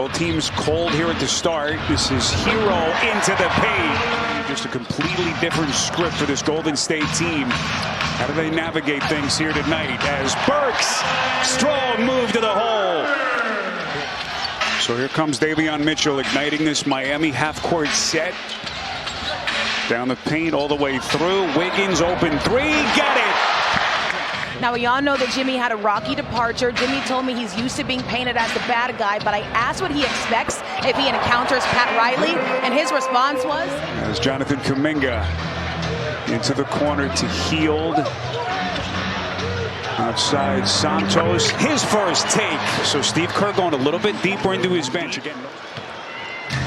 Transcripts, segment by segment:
Both teams cold here at the start. This is Hero into the paint. Just a completely different script for this Golden State team. How do they navigate things here tonight as Burks, strong move to the hole. So here comes Davion Mitchell igniting this Miami half-court set. Down the paint all the way through. Wiggins open three, got it. Now, we all know that Jimmy had a rocky departure. Jimmy told me he's used to being painted as the bad guy, but I asked what he expects if he encounters Pat Riley, and his response was? As Jonathan Kuminga into the corner to Hield. Outside Santos, his first take. So Steve Kerr going a little bit deeper into his bench again.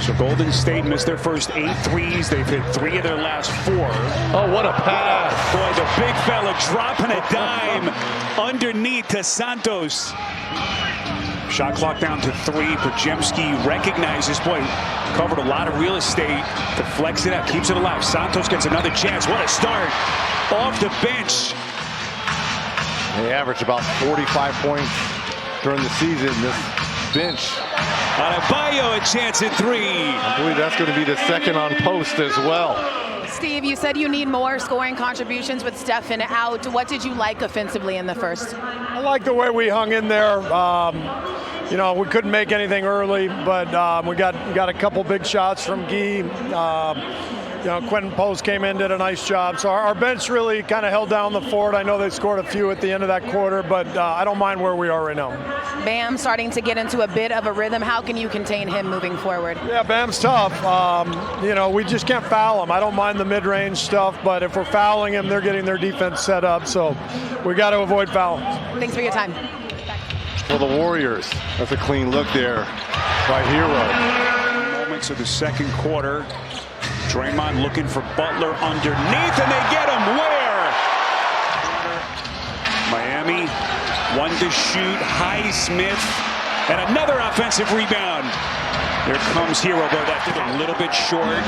So Golden State missed their first 8 threes. They've hit 3 of their last 4. Oh, what a pass. Boy, the big fella dropping a dime underneath to Santos. Shot clock down to 3. Podziemski recognizes, boy, covered a lot of real estate to flex it up, keeps it alive. Santos gets another chance. What a start. Off the bench. They averaged about 45 points during the season. This bench. Adebayo, a chance at 3. I believe that's going to be the second on post as well. Steve, you said you need more scoring contributions with Stephen out. What did you like offensively in the first? I like the way we hung in there. You know, we couldn't make anything early, but we got a couple big shots from Guy. You know, Quentin Post came in, did a nice job. So our bench really kind of held down the fort. I know they scored a few at the end of that quarter, but I don't mind where we are right now. Bam starting to get into a bit of a rhythm. How can you contain him moving forward? Yeah, Bam's tough. You know, we just can't foul him. I don't mind the mid-range stuff, but if we're fouling him, they're getting their defense set up. So we got to avoid fouling. Thanks for your time. For the Warriors, that's a clean look there by Hero. Moments of the second quarter. Draymond looking for Butler underneath, and they get him where? Miami, 1 to shoot. Highsmith, and another offensive rebound. Here comes Hero, but that did a little bit short.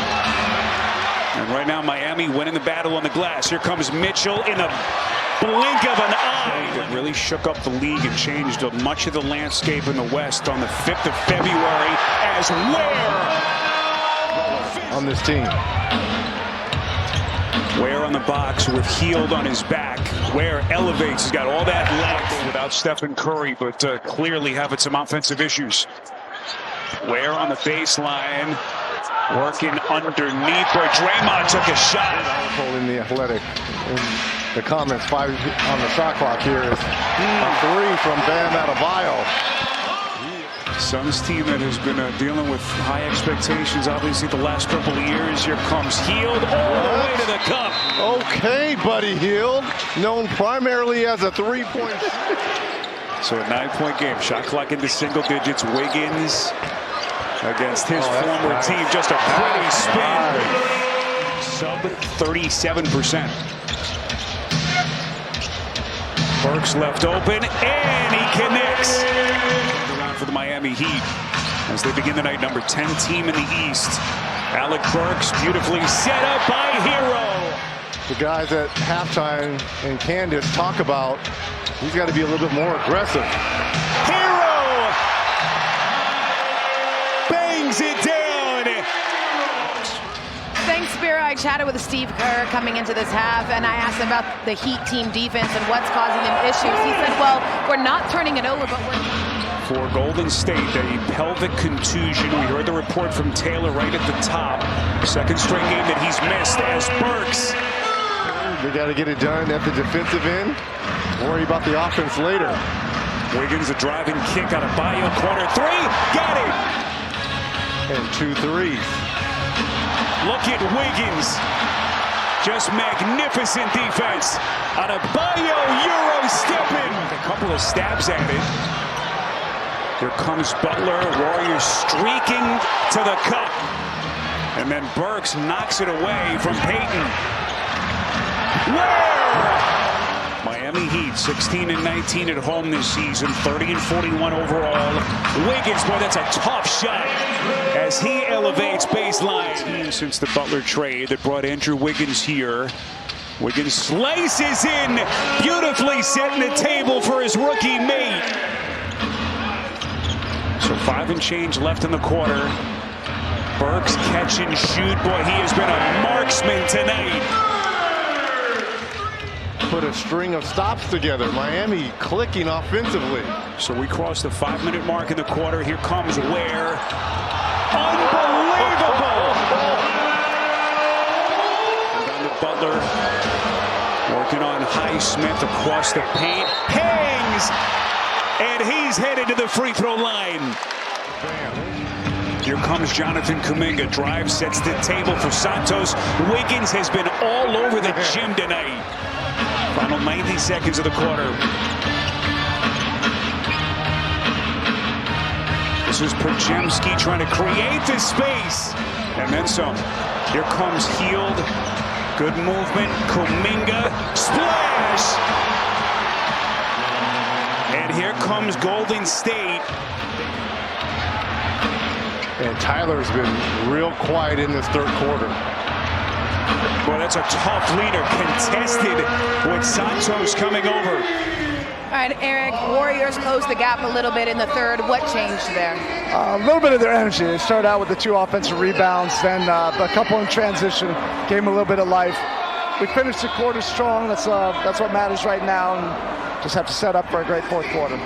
And right now, Miami winning the battle on the glass. Here comes Mitchell in a blink of an eye. That really shook up the league and changed much of the landscape in the West on the 5th of February as Ware on this team. Ware on the box with Hield on his back. Ware elevates. He's got all that length without Stephen Curry, but clearly having some offensive issues. Ware on the baseline, working underneath where Draymond took a shot. In the Athletic. In the comments, 5 on the shot clock here is a 3 from Bam Adebayo. Suns team that has been dealing with high expectations, obviously, the last couple of years. Here comes Hield all the way to the cup. Okay, Buddy Hield, known primarily as a 3-point. So a 9-point game. Shot clock into single digits. Wiggins against his former team. Just a pretty spin. Sub 37%. Burks left open, and he connects. For the Miami Heat as they begin the night, number 10 team in the East. Alec Burks beautifully set up by Hero. The guys at halftime and Candace talk about he's got to be a little bit more aggressive. Hero bangs it down. Thanks, Spira. I chatted with Steve Kerr coming into this half, and I asked him about the Heat team defense and what's causing them issues. He said, well, we're not turning it over, but we're... For Golden State, a pelvic contusion. We heard the report from Taylor right at the top. Second straight game that he's missed as Burks. They got to get it done at the defensive end. Worry about the offense later. Wiggins, a driving kick out of Adebayo, corner 3. Got it! And 2 threes. Look at Wiggins. Just magnificent defense. Adebayo, Euro stepping. A couple of stabs at it. Here comes Butler. Warriors streaking to the cup. And then Burks knocks it away from Payton. Where? Miami Heat, 16 and 19 at home this season, 30 and 41 overall. Wiggins, boy, that's a tough shot as he elevates baseline. Since the Butler trade that brought Andrew Wiggins here. Wiggins slices in, beautifully setting the table for his rookie mate. So 5 and change left in the quarter. Burks catch and shoot. Boy, he has been a marksman tonight. Put a string of stops together. Miami clicking offensively. So we crossed the 5-minute mark in the quarter. Here comes Ware. Unbelievable! And down to Butler. Working on Highsmith across the paint. Hangs! And he's headed to the free throw line. Here comes Jonathan Kuminga. Drive, sets the table for Santos. Wiggins has been all over the gym tonight. Final 90 seconds of the quarter. This is Podziemski trying to create the space. And then some. Here comes Hield. Good movement. Kuminga. Splash! And here comes Golden State. And Tyler's been real quiet in this third quarter. Well, that's a tough leader, contested with Santos coming over. All right, Eric, Warriors closed the gap a little bit in the third. What changed there? A little bit of their energy. They started out with the 2 offensive rebounds, then a couple in transition, gave them a little bit of life. We finished the quarter strong. That's what matters right now, and just have to set up for a great fourth quarter.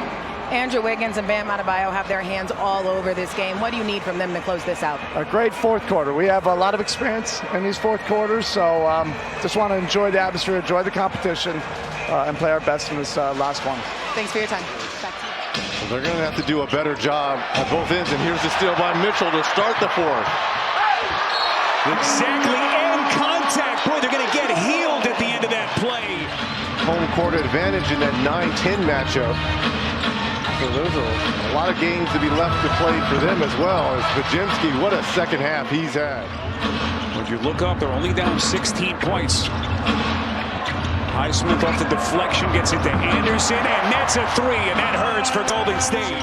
Andrew Wiggins and Bam Adebayo have their hands all over this game. What do you need from them to close this out? A great fourth quarter. We have a lot of experience in these fourth quarters, so just want to enjoy the atmosphere, enjoy the competition, and play our best in this last one. Thanks for your time. Back to you. So they're going to have to do a better job at both ends, and here's the steal by Mitchell to start the fourth. Exactly, and contact. Boy, they're going to get healed at the end of that play. Home court advantage in that 9-10 matchup. So there's a lot of games to be left to play for them as well. As Podziemski, what a second half he's had. When you look up, they're only down 16 points. Highsmith off the deflection, gets it to Anderson, and that's a 3, and that hurts for Golden State.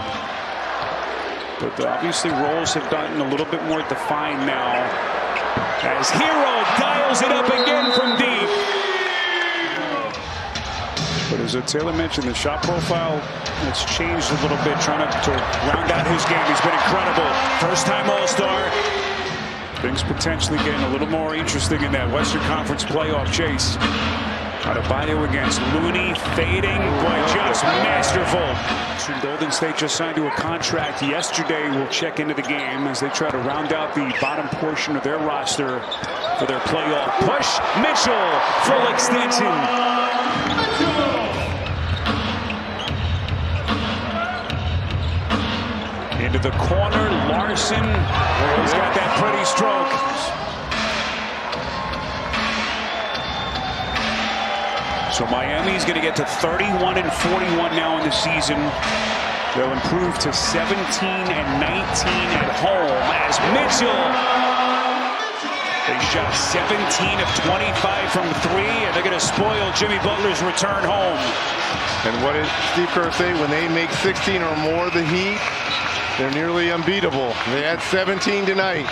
But obviously roles have gotten a little bit more defined now, as Hero dials it up again from deep. But as Taylor mentioned, the shot profile has changed a little bit, trying to round out his game. He's been incredible. First-time All-Star. Things potentially getting a little more interesting in that Western Conference playoff chase. Adebayo against Looney, fading. Boy, just masterful. Golden State just signed to a contract yesterday. We'll check into the game as they try to round out the bottom portion of their roster for their playoff push. Mitchell, full extension. Into the corner, Larson. He's got that pretty stroke. So Miami's going to get to 31 and 41 now in the season. They'll improve to 17 and 19 at home as Mitchell. They shot 17 of 25 from 3, and they're going to spoil Jimmy Butler's return home. And what did Steve Kerr say? When they make 16 or more, the Heat, they're nearly unbeatable. They had 17 tonight.